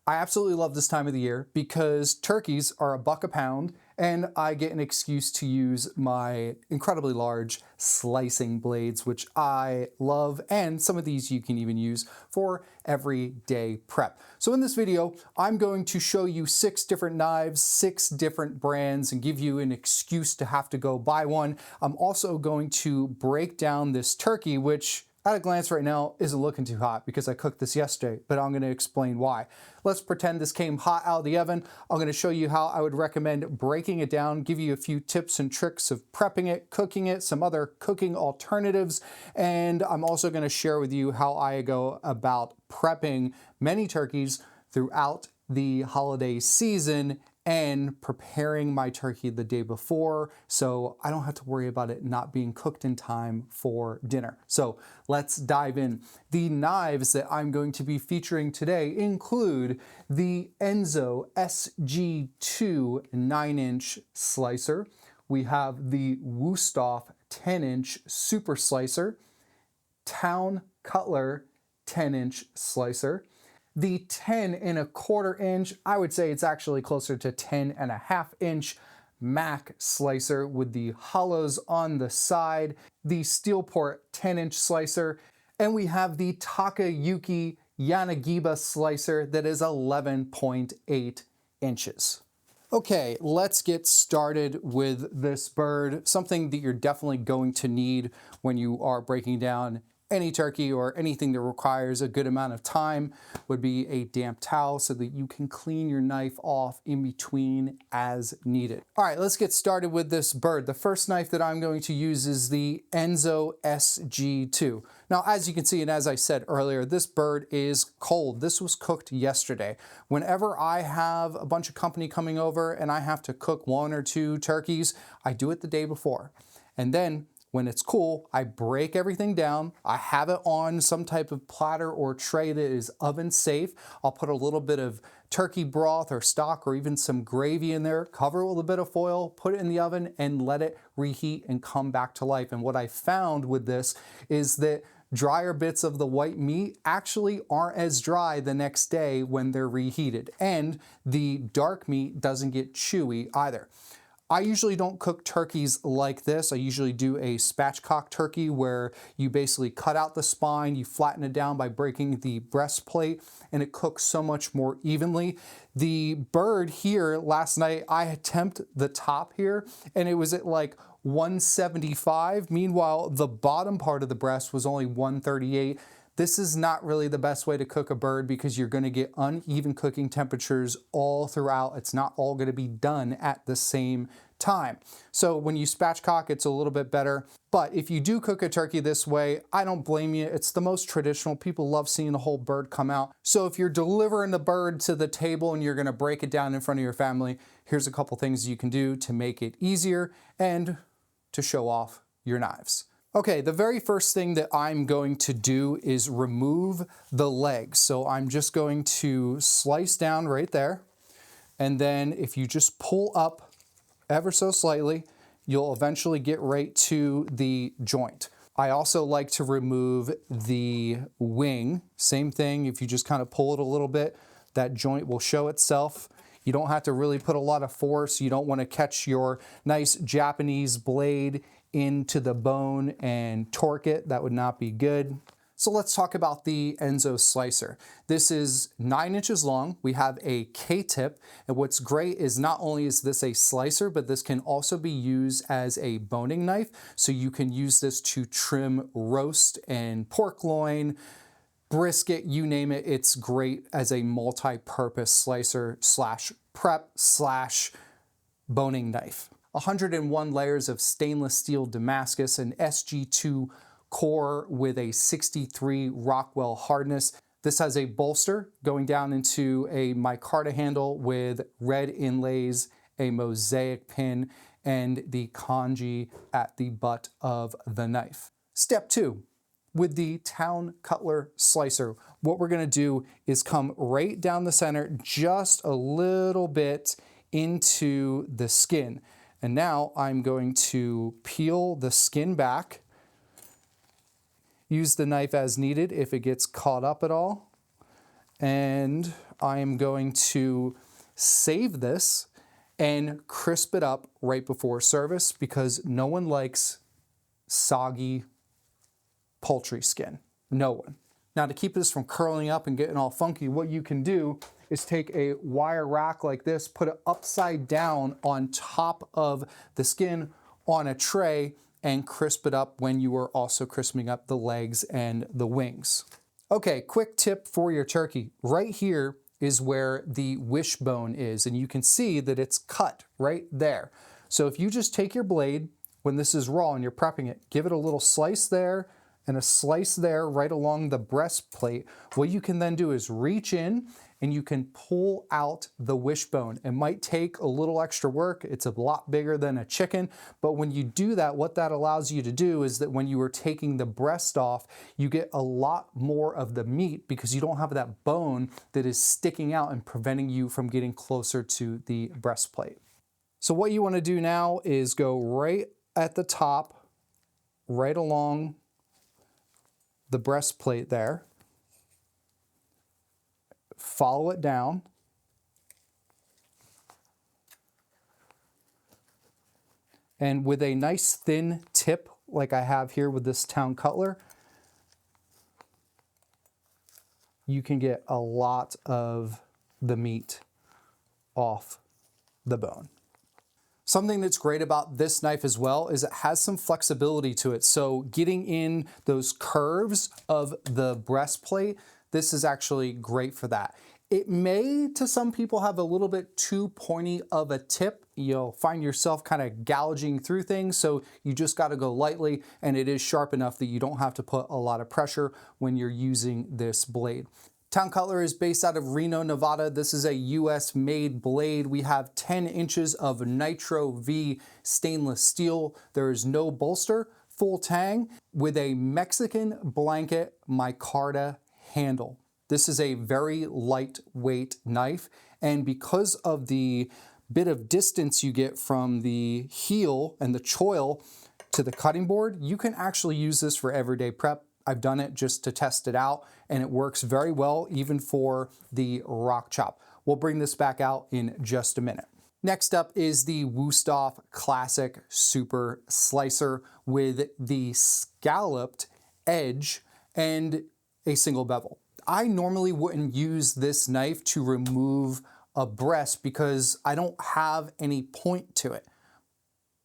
I absolutely love this time of the year because turkeys are $1 a pound and I get an excuse to use my incredibly large slicing blades, which I love, and some of these you can even use for everyday prep. So in this video, I'm going to show you 6 different knives, 6 different brands, and give you an excuse to have to go buy one. I'm also going to break down this turkey, which at a glance right now isn't looking too hot because I cooked this yesterday, but I'm going to explain why. Let's pretend this came hot out of the oven. I'm going to show you how I would recommend breaking it down, give you a few tips and tricks of prepping it, cooking it, some other cooking alternatives, and I'm also going to share with you how I go about prepping many turkeys throughout the holiday season and preparing my turkey the day before so I don't have to worry about it not being cooked in time for dinner. So let's dive in. The knives that I'm going to be featuring today include the Enso SG2 9-inch slicer. We have the Wusthof 10-inch super slicer, Cutler 10-inch slicer, the 10¼ inch, I would say it's actually closer to 10½ inch Mac slicer with the hollows on the side, the Steelport 10-inch slicer, and we have the Takayuki Yanagiba slicer that is 11.8 inches. Okay, let's get started with this bird. Something that you're definitely going to need when you are breaking down any turkey or anything that requires a good amount of time would be a damp towel so that you can clean your knife off in between as needed. All right, let's get started with this bird. The first knife that I'm going to use is the Enso SG2. Now, as you can see, and as I said earlier, this bird is cold. This was cooked yesterday. Whenever I have a bunch of company coming over and I have to cook 1 or 2 turkeys, I do it the day before. And then when it's cool, I break everything down. I have it on some type of platter or tray that is oven safe. I'll put a little bit of turkey broth or stock or even some gravy in there, cover it with a bit of foil, put it in the oven and let it reheat and come back to life. And what I found with this is that drier bits of the white meat actually aren't as dry the next day when they're reheated. And the dark meat doesn't get chewy either. I usually don't cook turkeys like this. I usually do a spatchcock turkey where you basically cut out the spine, you flatten it down by breaking the breastplate, and it cooks so much more evenly. The bird here last night, I attempted the top here and it was at like 175. Meanwhile, the bottom part of the breast was only 138. This is not really the best way to cook a bird because you're going to get uneven cooking temperatures all throughout. It's not all going to be done at the same time. So when you spatchcock, it's a little bit better. But if you do cook a turkey this way, I don't blame you. It's the most traditional. People love seeing the whole bird come out. So if you're delivering the bird to the table and you're going to break it down in front of your family, here's a couple things you can do to make it easier and to show off your knives. Okay, the very first thing that I'm going to do is remove the legs. So I'm just going to slice down right there. And then if you just pull up ever so slightly, you'll eventually get right to the joint. I also like to remove the wing. Same thing, if you just kind of pull it a little bit, that joint will show itself. You don't have to really put a lot of force. You don't want to catch your nice Japanese blade into the bone and torque it. That would not be good. So let's talk about the Enso slicer. This is 9 inches long. We have a K-tip, and what's great is not only is this a slicer, but this can also be used as a boning knife. So you can use this to trim roast and pork loin, brisket, you name it. It's great as a multi-purpose slicer slash prep slash boning knife. 101 layers of stainless steel Damascus, an SG2 core with a 63 Rockwell hardness. This has a bolster going down into a micarta handle with red inlays, a mosaic pin, and the kanji at the butt of the knife. Step 2. With the Cutler slicer, what we're going to do is come right down the center just a little bit into the skin. And now I'm going to peel the skin back, use the knife as needed if it gets caught up at all, and I am going to save this and crisp it up right before service because no one likes soggy poultry skin. No one. Now, to keep this from curling up and getting all funky, what you can do is take a wire rack like this, put it upside down on top of the skin on a tray, and crisp it up when you are also crisping up the legs and the wings. Okay, quick tip for your turkey. Right here is where the wishbone is, and you can see that it's cut right there. So if you just take your blade, when this is raw and you're prepping it, give it a little slice there and a slice there right along the breastplate. What you can then do is reach in and you can pull out the wishbone. It might take a little extra work. It's a lot bigger than a chicken, but when you do that, what that allows you to do is that when you are taking the breast off, you get a lot more of the meat because you don't have that bone that is sticking out and preventing you from getting closer to the breastplate. So what you want to do now is go right at the top, right along the breastplate there. Follow it down. And with a nice thin tip, like I have here with this town cutler, you can get a lot of the meat off the bone. Something that's great about this knife as well is it has some flexibility to it. So getting in those curves of the breastplate, this is actually great for that. It may, to some people, have a little bit too pointy of a tip. You'll find yourself kind of gouging through things, so you just got to go lightly, and it is sharp enough that you don't have to put a lot of pressure when you're using this blade. Town Cutler is based out of Reno, Nevada. This is a US made blade. We have 10 inches of Nitro V stainless steel. There is no bolster, full tang with a Mexican blanket micarta handle. This is a very lightweight knife, and because of the bit of distance you get from the heel and the choil to the cutting board, you can actually use this for everyday prep. I've done it just to test it out, and it works very well even for the rock chop. We'll bring this back out in just a minute. Next up is the Wusthof Classic Super Slicer with the scalloped edge and a single bevel. I normally wouldn't use this knife to remove a breast because I don't have any point to it.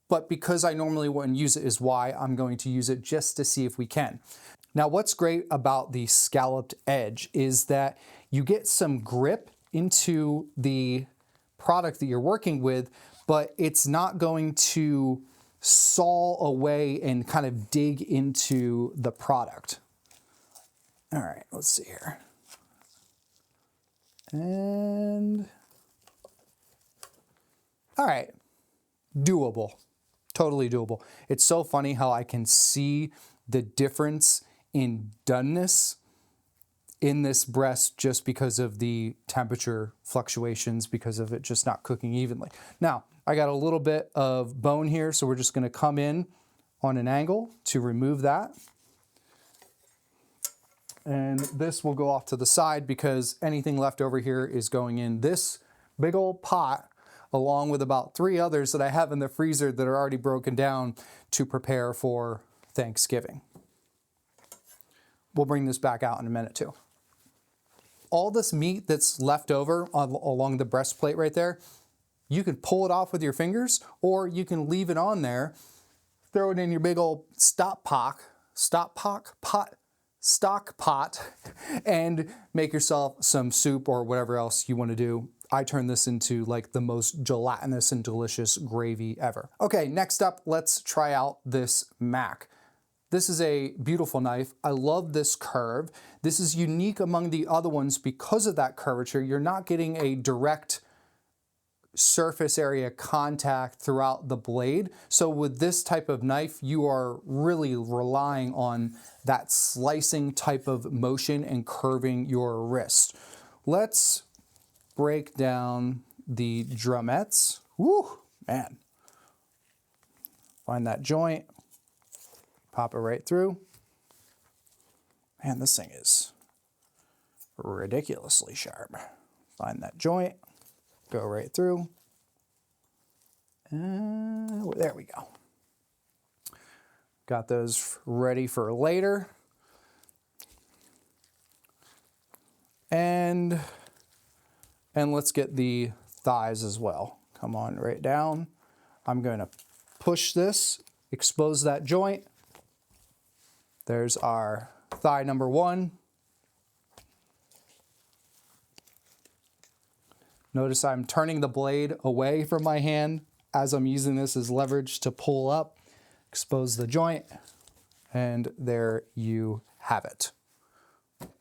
But because I normally wouldn't use it is why I'm going to use it just to see if we can. Now, what's great about the scalloped edge is that you get some grip into the product that you're working with, but it's not going to saw away and kind of dig into the product. All right, let's see here. And, all right, doable, totally doable. It's so funny how I can see the difference in doneness in this breast just because of the temperature fluctuations, because of it just not cooking evenly. Now, I got a little bit of bone here, so we're just gonna come in on an angle to remove that. And this will go off to the side because anything left over here is going in this big old pot, along with about 3 others that I have in the freezer that are already broken down to prepare for Thanksgiving. We'll bring this back out in a minute too. All this meat that's left over along the breastplate right there, you can pull it off with your fingers, or you can leave it on there, throw it in your big old stock pot, and make yourself some soup or whatever else you want to do. I turn this into like the most gelatinous and delicious gravy ever. Okay, next up, let's try out this Mac. This is a beautiful knife. I love this curve. This is unique among the other ones because of that curvature. You're not getting a direct surface area contact throughout the blade. So with this type of knife, you are really relying on that slicing type of motion and curving your wrist. Let's break down the drumettes. Woo, man. Find that joint. Pop it right through. Man, this thing is ridiculously sharp. Find that joint, go right through. There we go. Got those ready for later. And let's get the thighs as well. Come on right down. I'm going to push this, expose that joint. There's our thigh number 1. Notice I'm turning the blade away from my hand as I'm using this as leverage to pull up, expose the joint, and there you have it.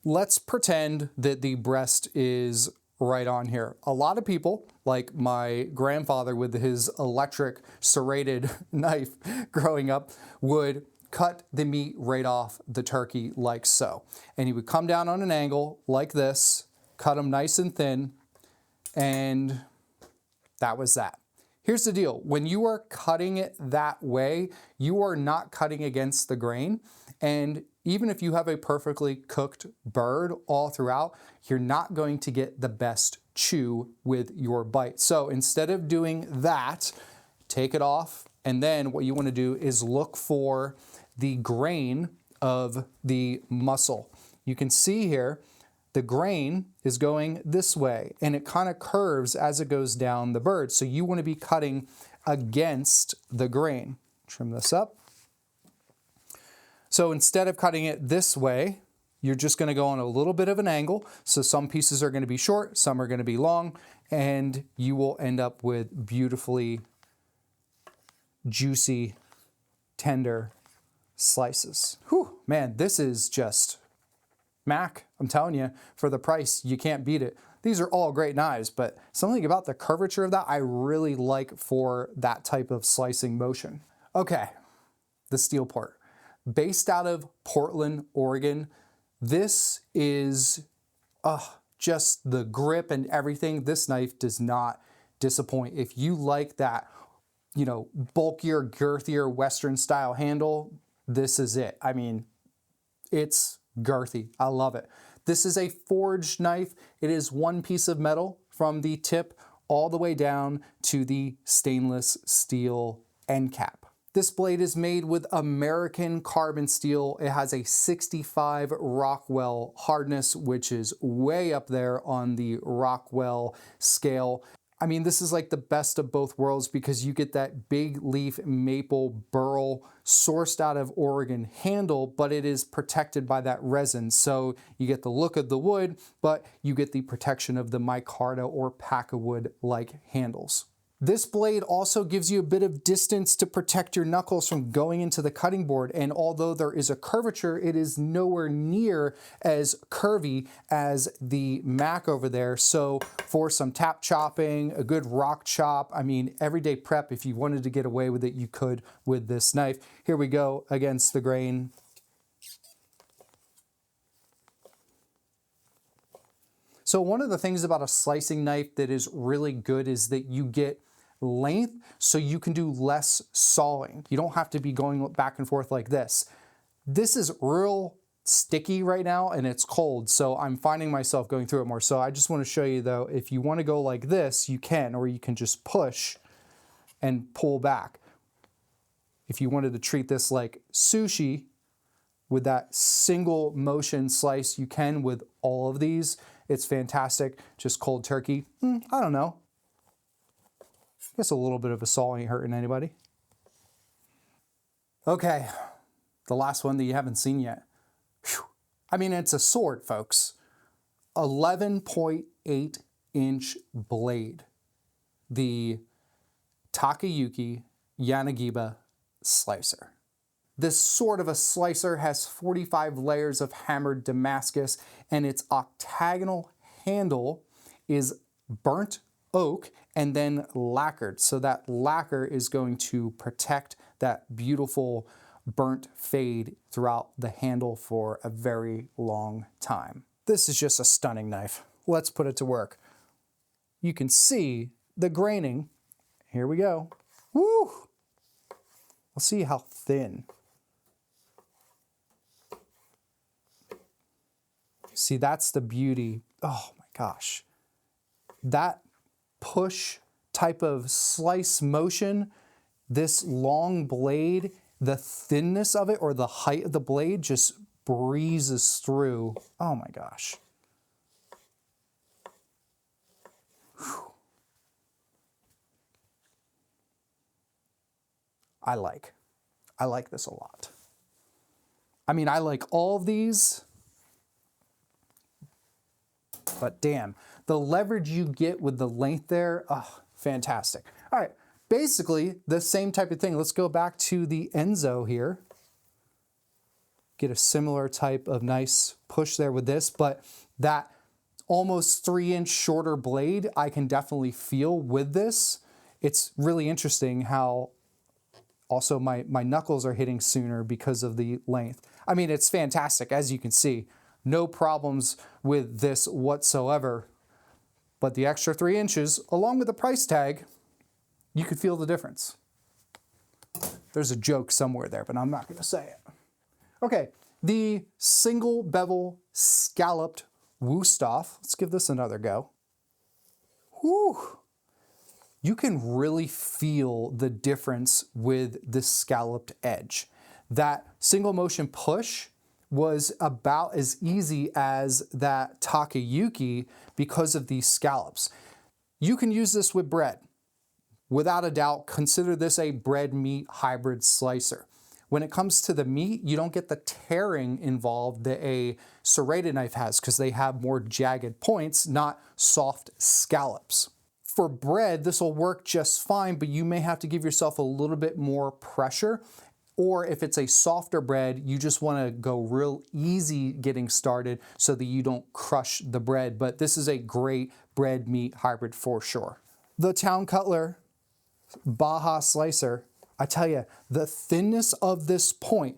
Let's pretend that the breast is right on here. A lot of people, like my grandfather with his electric serrated knife growing up, would cut the meat right off the turkey like so. And he would come down on an angle like this, cut them nice and thin, and that was that. Here's the deal. When you are cutting it that way, you are not cutting against the grain. And even if you have a perfectly cooked bird all throughout, you're not going to get the best chew with your bite. So instead of doing that, take it off. And then what you want to do is look for the grain of the muscle. You can see here, the grain is going this way and it kind of curves as it goes down the bird. So you want to be cutting against the grain. Trim this up. So instead of cutting it this way, you're just going to go on a little bit of an angle. So some pieces are going to be short, some are going to be long, and you will end up with beautifully juicy, tender slices. Whew, man, this is just Mac, I'm telling you, for the price, you can't beat it. These are all great knives, but something about the curvature of that I really like for that type of slicing motion. Okay, the Steelport. Based out of Portland, Oregon, this is just the grip and everything. This knife does not disappoint. If you like that, you know, bulkier, girthier, Western style handle, this is it. I mean, it's girthy. I love it. This is a forged knife. It is one piece of metal from the tip all the way down to the stainless steel end cap. This blade is made with American carbon steel. It has a 65 Rockwell hardness, which is way up there on the Rockwell scale. I mean, this is like the best of both worlds because you get that big leaf maple burl sourced out of Oregon handle, but it is protected by that resin. So you get the look of the wood, but you get the protection of the micarta or pack-a-wood-like handles. This blade also gives you a bit of distance to protect your knuckles from going into the cutting board, and although there is a curvature, it is nowhere near as curvy as the Mac over there. So for some tap chopping, a good rock chop, I mean, everyday prep, if you wanted to get away with it, you could with this knife. Here we go against the grain. So one of the things about a slicing knife that is really good is that you get length, so you can do less sawing. You don't have to be going back and forth like this. This is real sticky right now and it's cold, so I'm finding myself going through it more. So I just want to show you though, if you want to go like this, you can, or you can just push and pull back. If you wanted to treat this like sushi with that single motion slice, you can with all of these. It's fantastic. Just cold turkey, I don't know. I guess a little bit of a saw ain't hurting anybody. Okay, the last one that you haven't seen yet. Whew. I mean, it's a sword, folks. 11.8 inch blade. The Takayuki Yanagiba slicer. This sort of a slicer has 45 layers of hammered Damascus, and its octagonal handle is burnt oak and then lacquered. So that lacquer is going to protect that beautiful burnt fade throughout the handle for a very long time. This is just a stunning knife. Let's put it to work. You can see the graining. Here we go. Woo! We'll see how thin. See, that's the beauty. Oh my gosh. that push type of slice motion, this long blade, the thinness of it or the height of the blade just breezes through. Oh my gosh. Whew. I like this a lot. I mean, I like all of these, but damn, the leverage you get with the length there, oh, fantastic. All right, basically the same type of thing. Let's go back to the Enso here. Get a similar type of nice push there with this, but that almost 3-inch shorter blade I can definitely feel with this. It's really interesting how also my knuckles are hitting sooner because of the length. I mean, it's fantastic, as you can see. No problems with this whatsoever. But the extra 3 inches, along with the price tag, you could feel the difference. There's a joke somewhere there, but I'm not gonna say it. Okay, the single bevel scalloped Wusthof. Let's give this another go. Whew. You can really feel the difference with the scalloped edge. That single motion push was about as easy as that Takayuki because of these scallops. You can use this with bread. Without a doubt, consider this a bread meat hybrid slicer. When it comes to the meat, you don't get the tearing involved that a serrated knife has because they have more jagged points, not soft scallops. For bread, this will work just fine, but you may have to give yourself a little bit more pressure. Or if it's a softer bread, you just want to go real easy getting started so that you don't crush the bread. But this is a great bread meat hybrid for sure. The Town Cutler Baja slicer, I tell you, the thinness of this point,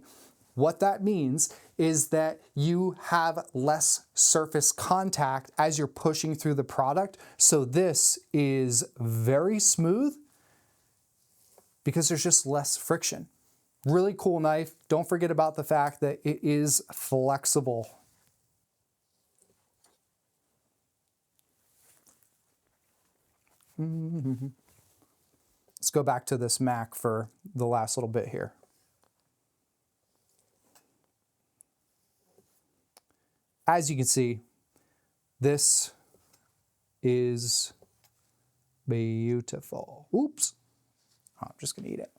what that means is that you have less surface contact as you're pushing through the product. So this is very smooth because there's just less friction. Really cool knife. Don't forget about the fact that it is flexible. Let's go back to this Mac for the last little bit here. As you can see, this is beautiful. Oops, I'm just gonna eat it.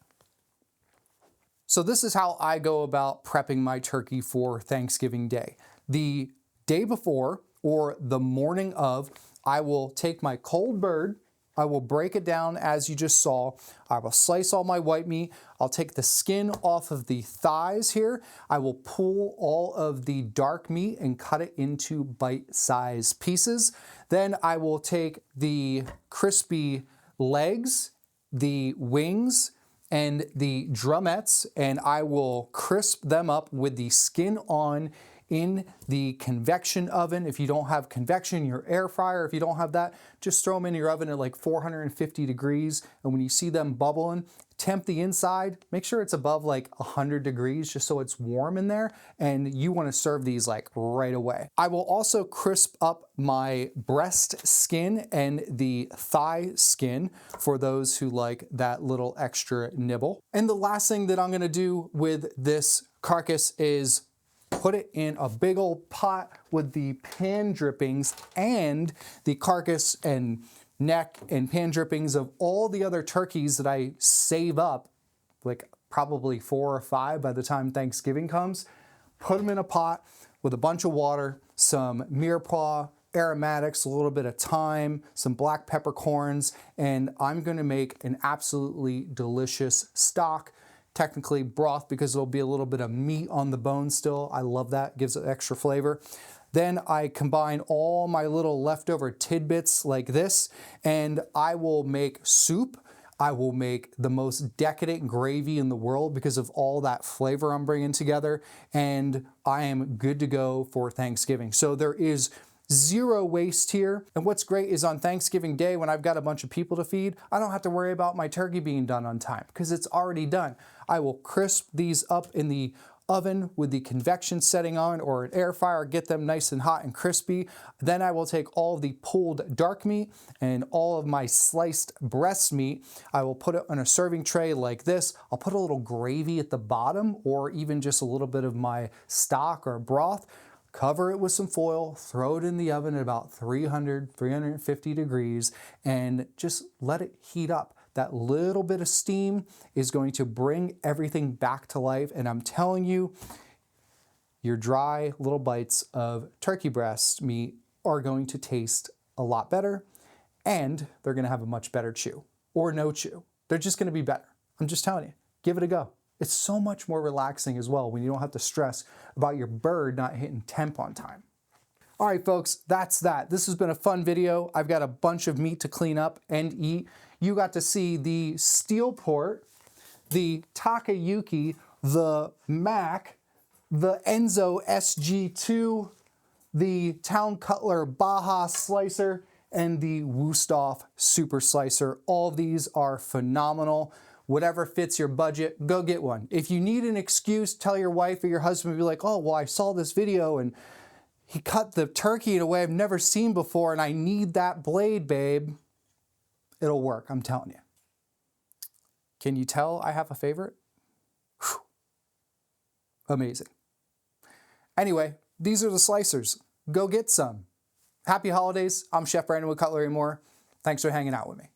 So this is how I go about prepping my turkey for Thanksgiving Day. The day before or the morning of, I will take my cold bird, I will break it down as you just saw. I will slice all my white meat. I'll take the skin off of the thighs here. I will pull all of the dark meat and cut it into bite-sized pieces. Then I will take the crispy legs, the wings, and the drumettes, and I will crisp them up with the skin on in the convection oven. If you don't have convection, your air fryer, if you don't have that, just throw them in your oven at like 450 degrees. And when you see them bubbling, temp the inside, make sure it's above like 100 degrees just so it's warm in there. And you want to serve these like right away. I will also crisp up my breast skin and the thigh skin for those who like that little extra nibble. And the last thing that I'm going to do with this carcass is put it in a big old pot with the pan drippings and the carcass and neck and pan drippings of all the other turkeys that I save up, like probably 4 or 5 by the time Thanksgiving comes. Put them in a pot with a bunch of water, some mirepoix, aromatics, a little bit of thyme, some black peppercorns, and I'm gonna make an absolutely delicious stock. Technically broth because there'll be a little bit of meat on the bone still. I love that, gives it extra flavor. Then I combine all my little leftover tidbits like this, and I will make soup. I will make the most decadent gravy in the world because of all that flavor I'm bringing together, and I am good to go for Thanksgiving. So there is zero waste here. And what's great is on Thanksgiving Day, when I've got a bunch of people to feed, I don't have to worry about my turkey being done on time because it's already done. I will crisp these up in the oven with the convection setting on or an air fryer, get them nice and hot and crispy. Then I will take all of the pulled dark meat and all of my sliced breast meat. I will put it on a serving tray like this. I'll put a little gravy at the bottom or even just a little bit of my stock or broth. Cover it with some foil, throw it in the oven at about 300, 350 degrees, and just let it heat up. That little bit of steam is going to bring everything back to life, and I'm telling you, your dry little bites of turkey breast meat are going to taste a lot better, and they're gonna have a much better chew, or no chew. They're just gonna be better. I'm just telling you, give it a go. It's so much more relaxing as well when you don't have to stress about your bird not hitting temp on time. All right, folks, that's that. This has been a fun video. I've got a bunch of meat to clean up and eat. You got to see the Steelport, the Takayuki, the Mac, the Enso SG2, the Town Cutler Baja Slicer, and the Wusthof Super Slicer. All of these are phenomenal. Whatever fits your budget, go get one. If you need an excuse, tell your wife or your husband, be like, oh, well, I saw this video and he cut the turkey in a way I've never seen before and I need that blade, babe. It'll work, I'm telling you. Can you tell I have a favorite? Whew. Amazing. Anyway, these are the slicers. Go get some. Happy holidays. I'm Chef Brandon with Cutlery and More. Thanks for hanging out with me.